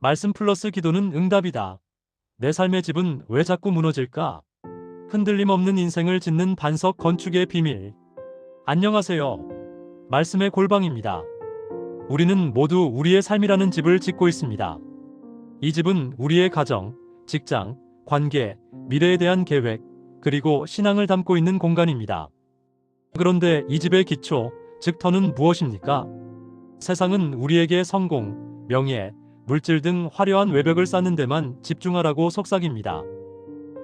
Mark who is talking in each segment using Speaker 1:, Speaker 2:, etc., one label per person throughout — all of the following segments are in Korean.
Speaker 1: 말씀 플러스 기도는 응답이다. 내 삶의 집은 왜 자꾸 무너질까? 흔들림 없는 인생을 짓는 반석 건축의 비밀. 안녕하세요. 말씀의 골방입니다. 우리는 모두 우리의 삶이라는 집을 짓고 있습니다. 이 집은 우리의 가정, 직장, 관계, 미래에 대한 계획, 그리고 신앙을 담고 있는 공간입니다. 그런데 이 집의 기초, 즉 터는 무엇입니까? 세상은 우리에게 성공, 명예, 물질 등 화려한 외벽을 쌓는 데만 집중하라고 속삭입니다.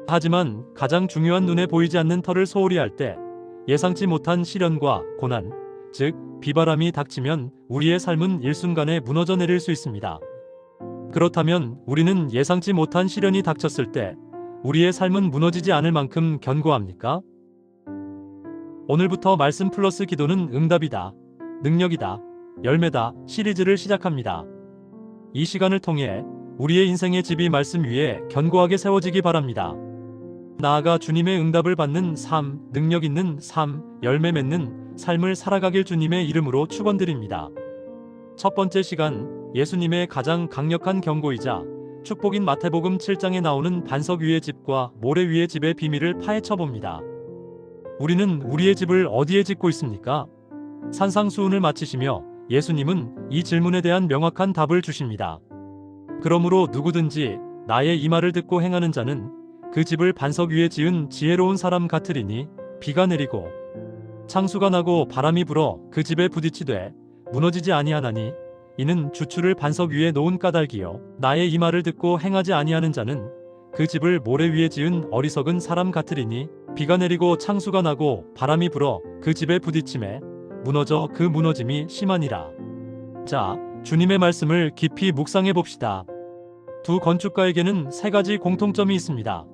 Speaker 1: 하지만 가장 중요한 눈에 보이지 않는 터를 소홀히 할 때 예상치 못한 시련과 고난, 즉 비바람이 닥치면 우리의 삶은 일순간에 무너져 내릴 수 있습니다. 그렇다면 우리는 예상치 못한 시련이 닥쳤을 때 우리의 삶은 무너지지 않을 만큼 견고합니까? 오늘부터 말씀 플러스 기도는 응답이다, 능력이다, 열매다 시리즈를 시작합니다. 이 시간을 통해 우리의 인생의 집이 말씀 위에 견고하게 세워지기 바랍니다. 나아가 주님의 응답을 받는 삶, 능력 있는 삶, 열매 맺는 삶을 살아가길 주님의 이름으로 축원드립니다. 첫 번째 시간, 예수님의 가장 강력한 경고이자 축복인 마태복음 7장에 나오는 반석 위의 집과 모래 위의 집의 비밀을 파헤쳐 봅니다. 우리는 우리의 집을 어디에 짓고 있습니까? 산상수훈을 마치시며 예수님은 이 질문에 대한 명확한 답을 주십니다. 그러므로 누구든지 나의 이 말을 듣고 행하는 자는 그 집을 반석 위에 지은 지혜로운 사람 같으리니 비가 내리고 창수가 나고 바람이 불어 그 집에 부딪히되 무너지지 아니하나니 이는 주추를 반석 위에 놓은 까닭이요 나의 이 말을 듣고 행하지 아니하는 자는 그 집을 모래 위에 지은 어리석은 사람 같으리니 비가 내리고 창수가 나고 바람이 불어 그 집에 부딪힘에 무너져 그 무너짐이 심하니라. 자, 주님의 말씀을 깊이 묵상해 봅시다. 두 건축가에게는 세 가지 공통점이 있습니다.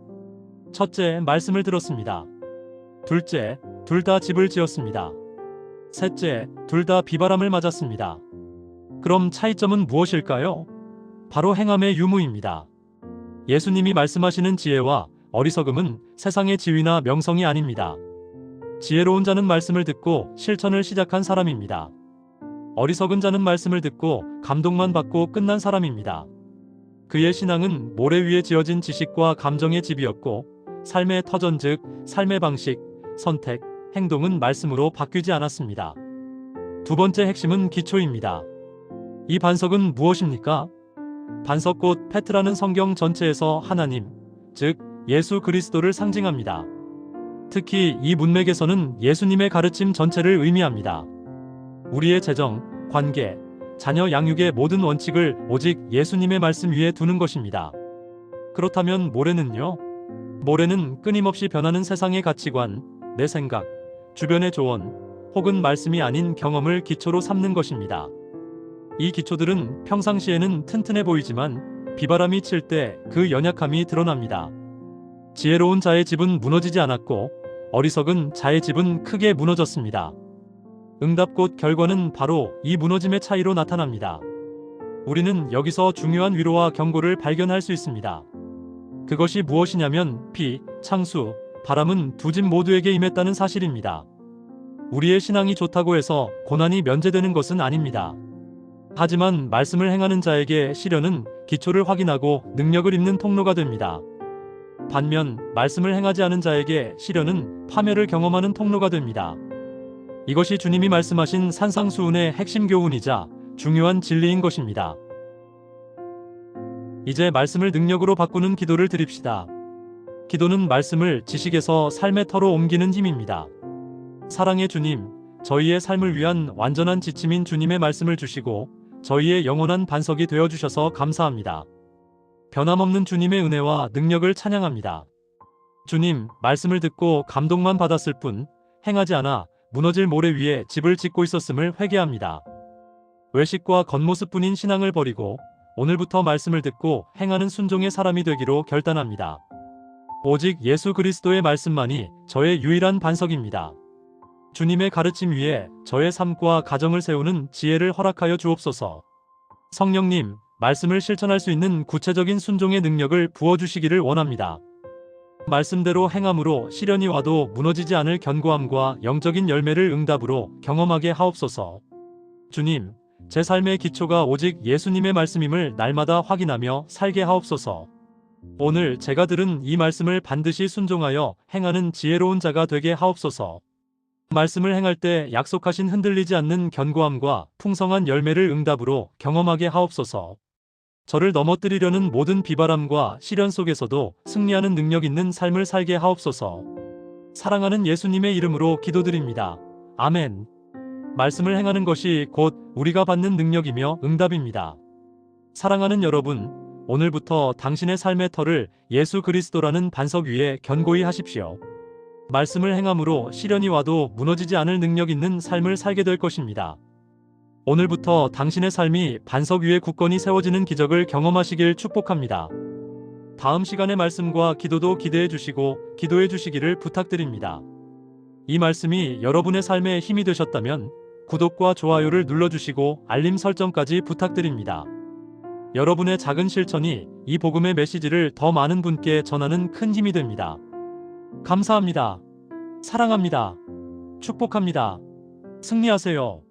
Speaker 1: 첫째, 말씀을 들었습니다. 둘째, 둘 다 집을 지었습니다. 셋째, 둘 다 비바람을 맞았습니다. 그럼 차이점은 무엇일까요? 바로 행함의 유무입니다. 예수님이 말씀하시는 지혜와 어리석음은 세상의 지위나 명성이 아닙니다. 지혜로운 자는 말씀을 듣고 실천을 시작한 사람입니다. 어리석은 자는 말씀을 듣고 감동만 받고 끝난 사람입니다. 그의 신앙은 모래 위에 지어진 지식과 감정의 집이었고 삶의 터전 즉 삶의 방식, 선택, 행동은 말씀으로 바뀌지 않았습니다. 두 번째 핵심은 기초입니다. 이 반석은 무엇입니까? 반석꽃 페트라는 성경 전체에서 하나님, 즉 예수 그리스도를 상징합니다. 특히 이 문맥에서는 예수님의 가르침 전체를 의미합니다. 우리의 재정, 관계, 자녀 양육의 모든 원칙을 오직 예수님의 말씀 위에 두는 것입니다. 그렇다면 모래는요? 모래는 끊임없이 변하는 세상의 가치관, 내 생각, 주변의 조언, 혹은 말씀이 아닌 경험을 기초로 삼는 것입니다. 이 기초들은 평상시에는 튼튼해 보이지만 비바람이 칠 때 그 연약함이 드러납니다. 지혜로운 자의 집은 무너지지 않았고 어리석은 자의 집은 크게 무너졌습니다. 응답 결과는 바로 이 무너짐의 차이로 나타납니다. 우리는 여기서 중요한 위로와 경고를 발견할 수 있습니다. 그것이 무엇이냐면 비, 창수, 바람은 두 집 모두에게 임했다는 사실입니다. 우리의 신앙이 좋다고 해서 고난이 면제되는 것은 아닙니다. 하지만 말씀을 행하는 자에게 시련은 기초를 확인하고 능력을 입는 통로가 됩니다. 반면 말씀을 행하지 않은 자에게 시련은 파멸을 경험하는 통로가 됩니다. 이것이 주님이 말씀하신 산상수훈의 핵심 교훈이자 중요한 진리인 것입니다. 이제 말씀을 능력으로 바꾸는 기도를 드립시다. 기도는 말씀을 지식에서 삶의 터로 옮기는 힘입니다. 사랑의 주님, 저희의 삶을 위한 완전한 지침인 주님의 말씀을 주시고 저희의 영원한 반석이 되어주셔서 감사합니다. 변함없는 주님의 은혜와 능력을 찬양합니다. 주님, 말씀을 듣고 감동만 받았을 뿐 행하지 않아 무너질 모래 위에 집을 짓고 있었음을 회개합니다. 외식과 겉모습뿐인 신앙을 버리고 오늘부터 말씀을 듣고 행하는 순종의 사람이 되기로 결단합니다. 오직 예수 그리스도의 말씀만이 저의 유일한 반석입니다. 주님의 가르침 위에 저의 삶과 가정을 세우는 지혜를 허락하여 주옵소서. 성령님, 말씀을 실천할 수 있는 구체적인 순종의 능력을 부어주시기를 원합니다. 말씀대로 행함으로 시련이 와도 무너지지 않을 견고함과 영적인 열매를 응답으로 경험하게 하옵소서. 주님, 제 삶의 기초가 오직 예수님의 말씀임을 날마다 확인하며 살게 하옵소서. 오늘 제가 들은 이 말씀을 반드시 순종하여 행하는 지혜로운 자가 되게 하옵소서. 말씀을 행할 때 약속하신 흔들리지 않는 견고함과 풍성한 열매를 응답으로 경험하게 하옵소서. 저를 넘어뜨리려는 모든 비바람과 시련 속에서도 승리하는 능력 있는 삶을 살게 하옵소서. 사랑하는 예수님의 이름으로 기도드립니다. 아멘. 말씀을 행하는 것이 곧 우리가 받는 능력이며 응답입니다. 사랑하는 여러분, 오늘부터 당신의 삶의 터를 예수 그리스도라는 반석 위에 견고히 하십시오. 말씀을 행함으로 시련이 와도 무너지지 않을 능력 있는 삶을 살게 될 것입니다. 오늘부터 당신의 삶이 반석 위에 굳건히 세워지는 기적을 경험하시길 축복합니다. 다음 시간의 말씀과 기도도 기대해 주시고 기도해 주시기를 부탁드립니다. 이 말씀이 여러분의 삶에 힘이 되셨다면 구독과 좋아요를 눌러주시고 알림 설정까지 부탁드립니다. 여러분의 작은 실천이 이 복음의 메시지를 더 많은 분께 전하는 큰 힘이 됩니다. 감사합니다. 사랑합니다. 축복합니다. 승리하세요.